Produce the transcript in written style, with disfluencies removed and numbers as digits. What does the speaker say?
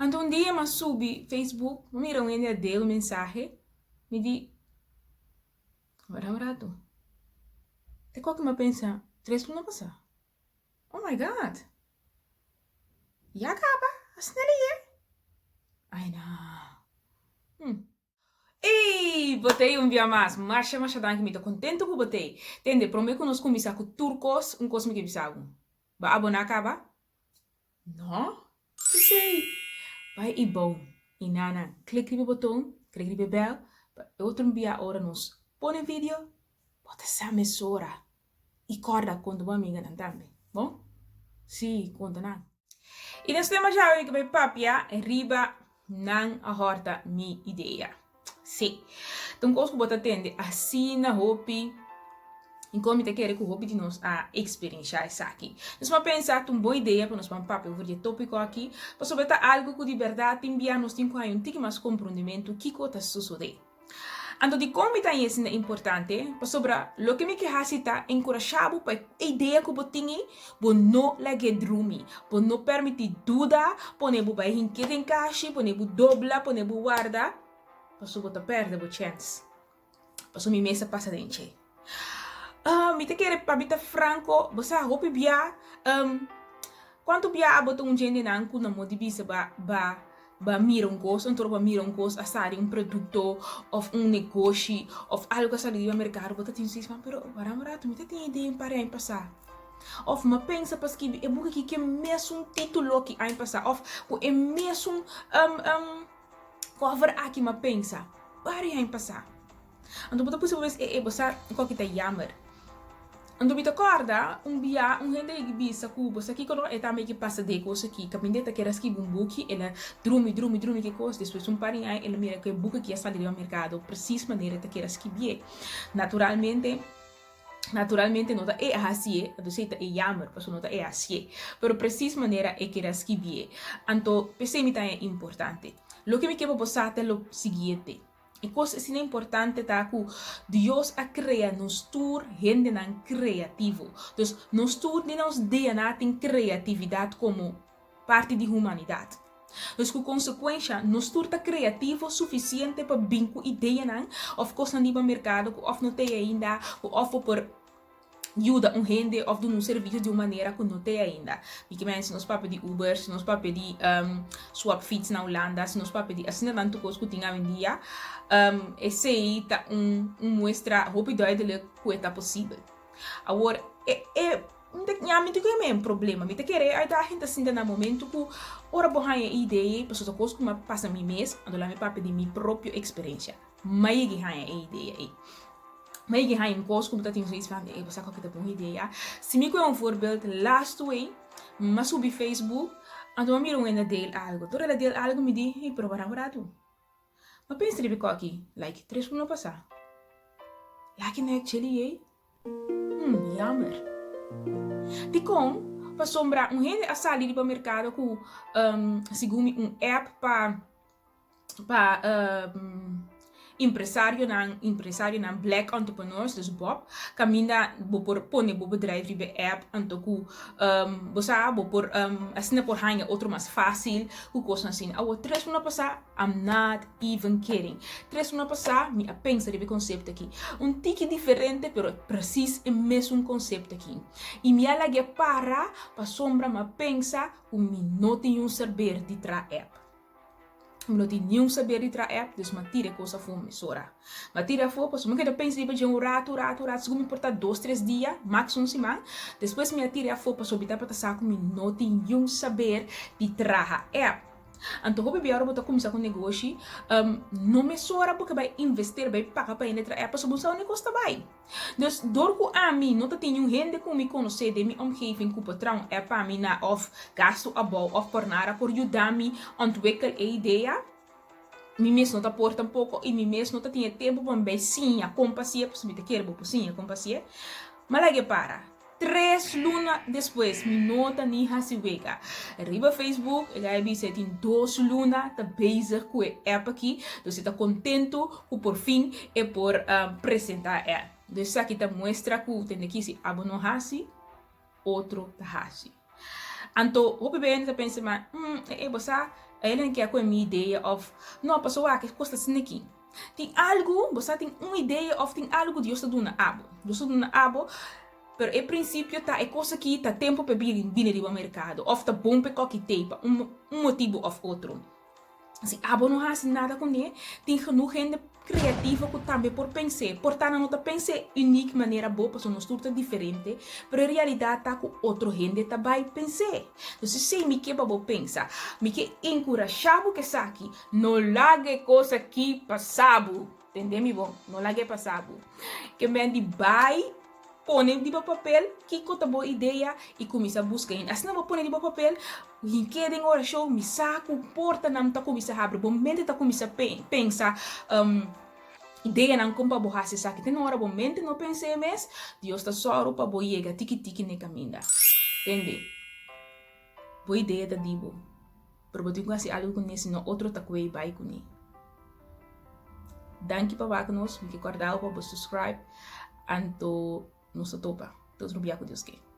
Então um dia eu subi Facebook, mira um dele mensagem, me diz, agora um rato. Até qual que me pensa, 3 minutos passar. Oh my God. E acaba, assim ele é. Ai não. E botei um dia mais, marcha dan que me tô contento que botei. Tende, promete que nós começar com turcos, coisa que bisago. Ba abona acaba? Não? Sei. Vai e bom. E nana, clique no botão, clique no bell, outro envia hora nos põe vídeo, bota essa emissora e corda quando uma amiga não também. Bom? Sim, conta não. E nesse tema já eu que vai papia, riba não a horta mi ideia. Sim. Então, coisa que bota tende assim na hopi, em como te quer que o hobby de nós a experiência isso aqui. Nós vamos pensar uma boa ideia para nós vamos papel over tópico aqui, para sobre algo que de verdade enviar nós tem um tique mais compreendimento que está sucedendo. Então, de como está isso importante, para sobre o que me quer está encorajado para a ideia que eu tenho, para não lage drumi, para não permitir dúvida, para não vai rinquear em caixa, para não dobrar, para não guardar, para sobre perder a chance. Para sobre mesa passa dente. Me te quer para bita franco, você hope bia, quanto bia aboto gente nan ku na modi bisa ba mira coisa, então ba mira coisa, a sari produto, ou negócio, ou algo que sali do mercado, bota tin sis, pero para marato, me te tem ideia para em passar. Of ma pensa pas que é buca que mesmo título que em passar, of é mesmo cover aqui ma pensa, para em passar. Então bota possível é você qual que tá jammer. Ando bita corda, bia, gente que bisa cubo, aqui quando é também que passa de coisa aqui, capindeta que era ski bumbuki, ela drumi que coisa, depois parinha, ela mira que buca que está ali no mercado, precisa maneira que era ski bie. Naturalmente nota é assim, a doceta é jammer, porque nota é assim, pero precisa maneira é que era ski bie. Então, pensei que é importante. Lo que me quero passar é o seguinte. E coisa assim importante tá que Deus a cria nos tur gente não criativo. Então, nos tur de nos DNA tem criatividade como parte da humanidade. Então, com consequência, nos tur tá criativo suficiente para vir com ideia não, ou coisa no mercado, ou não tem ainda, ou por ajuda gente ou de um serviço de uma maneira que não tem ainda. Porque se nós papel de Uber, se nós papel de swap fits na Holanda, se nós papel de assim tanto coisa que tinha em dia, esse aí tá mostra rapidez de que é possível. Agora não tem um problema, me te querer aí a gente assim no momento que ora boa ideia, pessoa coisa que passa mim mês, ando lá me papel de minha própria experiência, mas que a ideia aí. Maar je gaat in koos komt dat in zoiets van, você qual que tá boa ideia. Se me conhece voorbeeld, last week, mas subi Facebook, então eu miro ainda dele algo. Toda ela dele algo me diz, e provar agora tu. Mas pensa de aqui, like 3 minutos passar. Like não é chili aí? Jammer. De como, para sombra, gente a sair para o mercado com, segundo app para empresário na black entrepreneurs, dus Bob, caminha por pone bo bedrijf ribe app antoku você por assim por hanga outro mais fácil o coisa assim a 3 minutos passar I'm not even kidding 3 minutos passar me a pensa ribe conceito aqui tique diferente pero preciso é mesmo conceito aqui e me alage para sombra ma pensa me não tem saber de tra app não tem nenhum saber de tra app, dus matira coisa fome sora. Matira foi, pois me quero pensar de um rato, se me importa 2-3 dias, máximo semana. Depois me atira foi, pois obter para saco me não tem nenhum saber de tra app. Então, o bebê agora começar com negócio, não me sora porque vai investir, vai pagar para entrar app, para buscar o negócio também. Então, dorco a mim, não tem gente que me conhece de minha omgeving que patrão é para mim na of gasto a bom, of por nada, por ajudar-me a ontwikkelen a ideia. Me mesmo não tá por tampouco e me mesmo não tinha tempo para me sim a compacia, para me querer para sim a compacia. Mas lá que para 3 lunas depois, me nota nem hasiwega. Arriba Facebook, ele aí você tem 2 lunas, tá bezig com a app aqui, então você tá contento que por fim é por apresentar a app. Então aqui tá mostra que tem aqui se abonou hasi, outro tá hasi. Anto, hope bem, tá pensa, mas, você, ele não quer com a minha ideia of, não, pessoa, que custa assim aqui. Tem algo, você tem uma ideia of tem algo de eu estou dando abo. Eu estou dando abo, pero em princípio tá é coisa que tá tempo para vir no mercado. Of tá bom para qualquer tempo, um motivo of outro. Assim, abo não faz nada com ele, tem genoeg gente criativa que também por pensar. Portanto, não tá pensar única maneira boa, porque nós tudo diferente, pero em realidade tá com outro gente também pensar. Então, se me que babo pensa, me que encorajado que saque, não largue coisa que passado, entendeu, mi bom? Não largue passado. Que me ande vai põe de papel que conta boa ideia e começa a buscar. Assim não vou pôr de papel, em que tem hora show, me saco, porta não tá começa a abrir, bom mente tá começa a pensar, ideia não compra borrar se saque, tem hora bom mente não pensei mais, Deus tá só para boa chega, tiki ne caminha, entende? Boa ideia da dibo, pero botinho quase algo com esse no outro tá coei vai com ele. Danke para nos, me que guardar para subscribe, anto nos topa, todos no biaco Deus que.